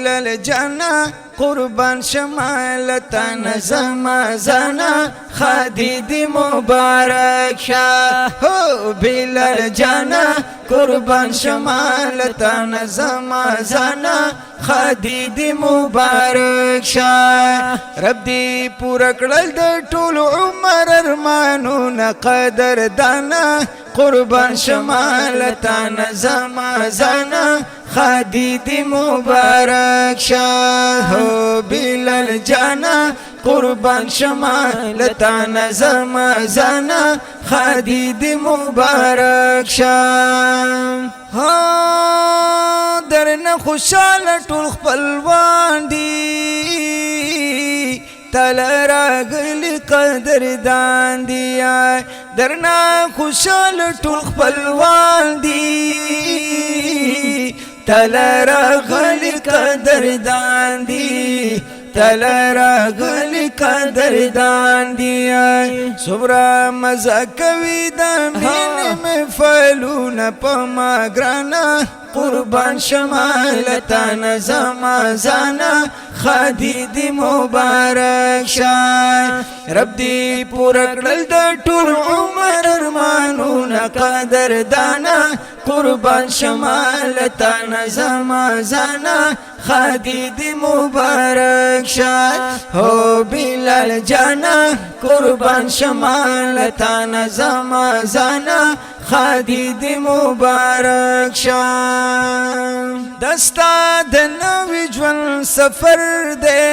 بلال جانا قربان شمال تن زمازانا خدید مبارک شاه هو بلال جانا قربان شمال تن زمازانا خدید مبارک شاه رب دی پورا کړل د ټول عمر ارمانونه قدر دانا قربان شمال تن زمازانا خدید مبارک شاه بلال جانا قربان شمال تن زمازانا خدید مبارک شاه درنه خوشاله ټول خپلوان دي تل راغلی قدردان دی درنه خوشاله ټول خپلوان دي تل راغلی قدردان دی تل راغلی قدردان دی صبر مزه کوي د مینې مفعلونه په ما ګرانه قربان شمال تن زمازانا خدید مبارک شاه رب دی پورا کړل د ټول عمر ارمانونه قدر دانا قربان شمال تن زمازانا خدید مبارک شاه هو بلال جانا قربان شمال تن زمازانا خدید مبارک شاه دستا د نوې ژوند سفر دی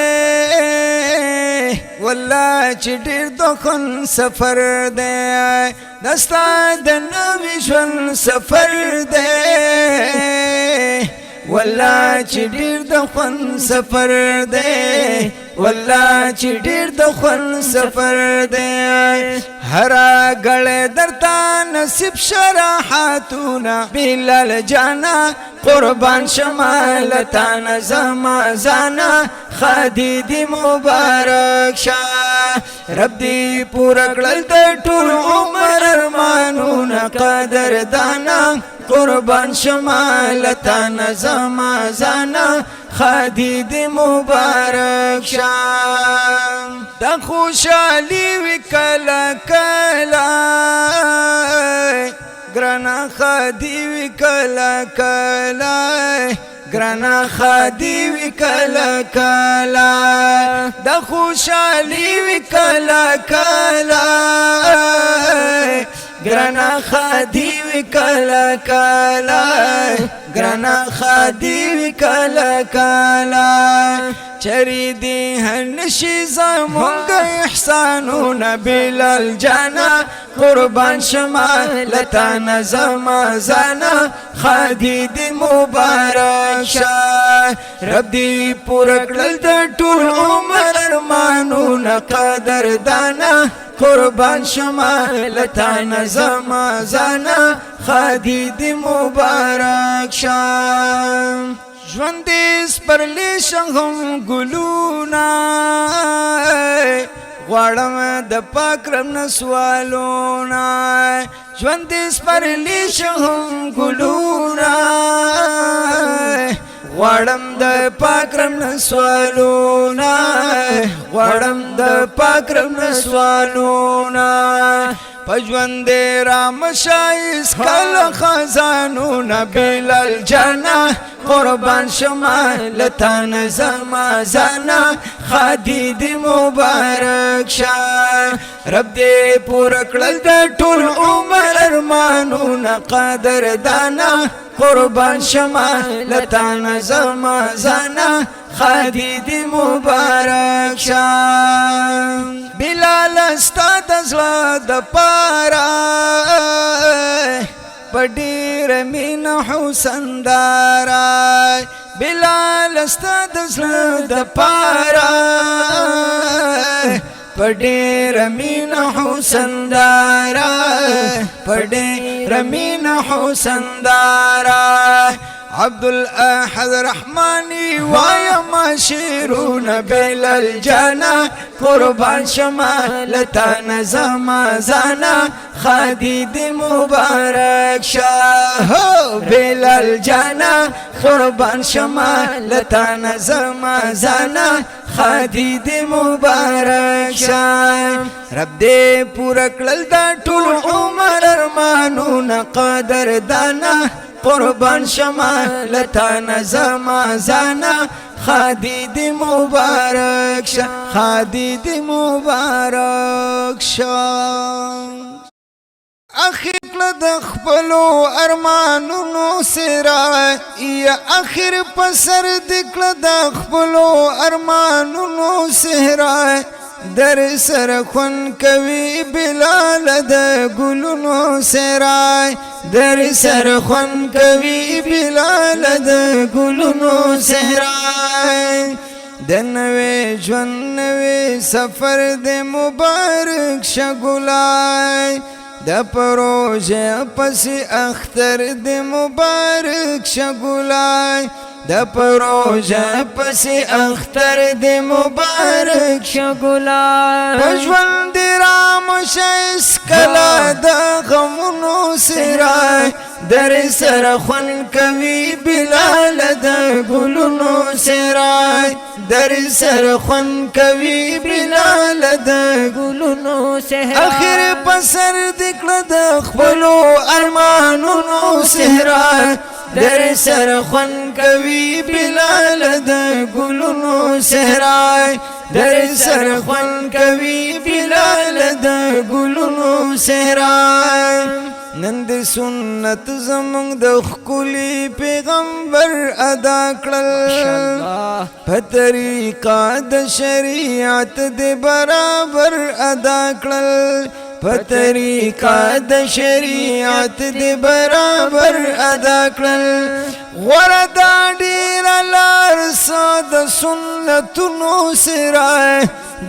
والله چې ډېر د خوند سفر دی دستا د نوې ژوند سفر دی والله چې ډېر د خوند سفر دی والله چې ډېر د خوند سفر دی هر غړ درته نصیب شراحتونه بلال جانا قربان شمال تن زمازانا خدید مبارک شاه رب دی پورا کړل د ټول عمر ارمانونه قدر دانا قربان شمال تن زمازانا خدید مبارک شاه د خوشالي وکلا کلا گرانا خدی وکلا کلا گرانا خدی وکلا کلا د خوشالي وکلا کلا گرانا خدی وکلا کلا گرانا خدی وکلا کلا چری دی هنشی زمونگ احسانون بلال جانا قربان شمال تن زمازانا خدید مبارک شاه رب دی پورا کړل د ټول عمر ارمانونه قدر دانا قربان شمال تن زمازانا خدید مبارک شاه ژوند سپرلی شغم ګلونا غواړم د پاک رب نه سوالونه ژوند سپرلی شغم ګلونا غواړم د پاک رب نه سوالونه غواړم د پاک رب نه سوالونه پجوند رام شایس کل خزانون بلال جانا قربان شمال تن زمازانا خدید مبارک شاه رب دی پورا کړل د ټول عمر ارمانونه قدر دانا قربان شمال تن زمازانا خدید مبارک شاه بلال استاد زړه د پارا پډیر مين حسن دارا بلال استاد زړه د پارا پډیر مين حسن دارا پډیر مين حسن دارا عبد الاحد رحماني وایم شیرون بیل الجانا قربان شما لتا زما زانا خدید مبارک شاه بیل الجانا قربان شما لتا زما زانا خدید مبارک شاه رب دې پورا کړل دا ټول عمر ارمانونه قدر دانا قربان شما لتا زما زانا خدید مبارک شا خدید مبارک شا اخیر د خپلو ارمانونو سره یا اخیر پسر دکړه د خپلو ارمانونو سره در سر خون کوي بلال د ګلونو سره در سر خون کوي بلال د ګلونو سره د نوې ژوند نوې سفر د مبارک شګولای د پروژه پسې اختر د مبارک شګولای د پروژه پسې اختر د مبارک شګولای پښوند رام شیس کلا د غمونو سره در سر خون کوي بلال د ګلونو سره در سر خون کوي بلال د ګلونو سره اخر پسر دکړه د خپلو ارمانونو سره در سر خون کوي بلال د ګلونو سره در سر خون کوي بلال د ګلونو سره نن د سنت زمونږ د ښکلي پیغمبر ادا کړل په طریقه د شریعت د برابر ادا کړل په طریقه د شریعت د برابر ادا کړل غوره دا ډېره لار د سنتونو سره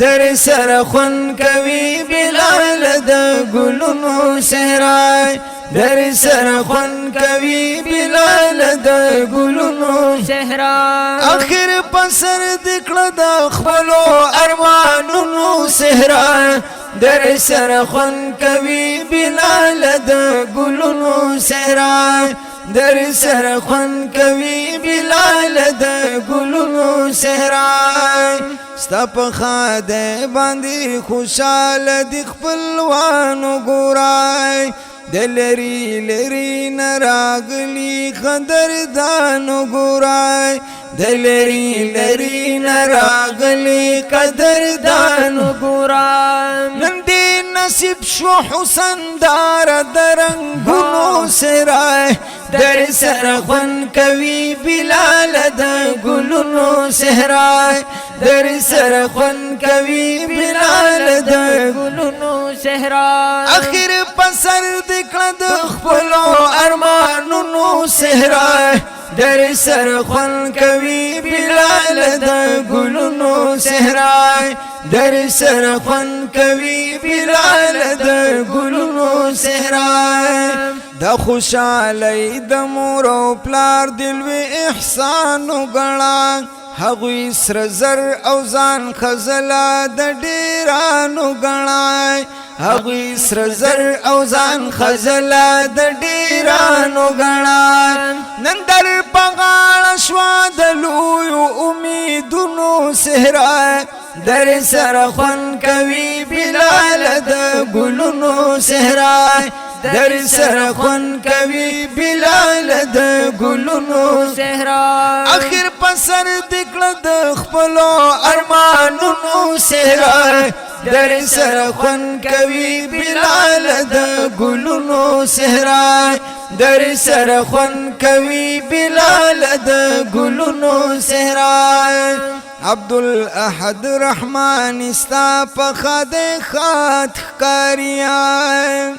در سره خون کوي بلال د ګلونو سره در سره خون کوي بلال د ګلونو سره اخر پسر دکړه د خپلو ارمانونو سره در سره خون کوي بلال د ګلونو سره در سره خون کوي بلال د ګلونو سره ستا په خاده باندې خوشاله د خپلوانو ګورای د لري لري نه راغلي قدردانو ګورای د لري لري نه راغلي قدردانو ګورای نن دې نصیب شو حسن دار درنګونو سره در سره خون کوي بلال د ګلونو سره در سره خون کوي بلال د ګلونو سره اخر پسر دکړه د خپلو ارمانونو سره در سره خون کوي بلال د ګلونو سره در سره خون کوي بلال د ګلونو سره د خوشالۍ د مور او پلار دلوي احسان وګڼه هغوی سره زر او ځان خزله د ډیرانو ګڼه هغوی سره زر او ځان خزله د ډیرانو ګڼه نن در په غاړه شوه د لویو امیدونو سهره در سره خون کوي بلال د ګلونو سهره در سره خون کوي بلال د ګلونو سهره اخر پسر دکړه د خپلو ارمانونو سهره در سره خون کوي بلال د ګلونو سهره در سره خون کوي بلال د ګلونو سهره عبدالاحد رحمان استا په خاده خات ښکاریان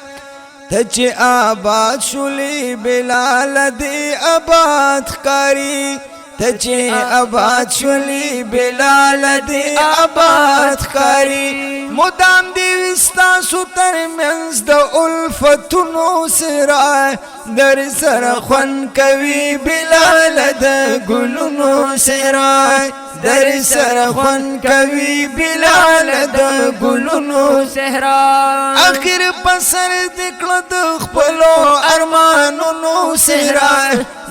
ته چې آباد شولې بلال دې آباد ښکاري ته چې آباد شولې بلال دې آباد ښکاري مدام دې ستاسو ترمنځ د الفتونو سره در سر خون کوي بلال د ګلونو صحرا در سر خون کوي بلال د ګلونو صحرا اخر پسر دکړه د خپلو ارمانونو صحرا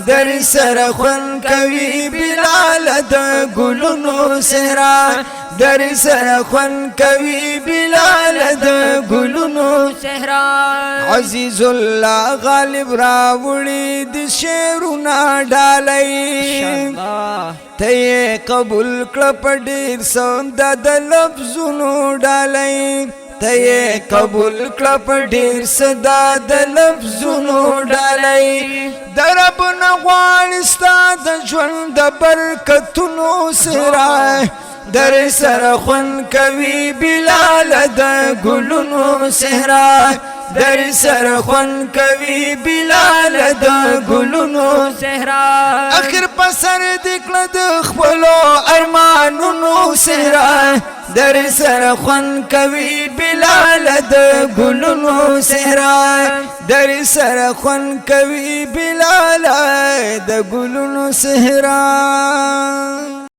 در سر خون کوي بلال د ګلونو صحرا در سر خون کوي بلال د ګلونو صحرا عزیز الله غالب راوړي د شعرونه ډالۍ ته قبول کړه په ډېر سودا د لفظونو ډالۍ ته قبول کړه په ډېر سودا د لفظونو ډالۍ درب نه غواړي ستا د ژوند د برکتونو صحرا در سر خون کوي بلال د ګلونو صحرا در سر خون کوي بلال د ګلونو صحرا اخر پسر دکړه د خپلو ارمانونو صحرا در سر خون کوي بلال د ګلونو صحرا در سر خون کوي بلال د ګلونو صحرا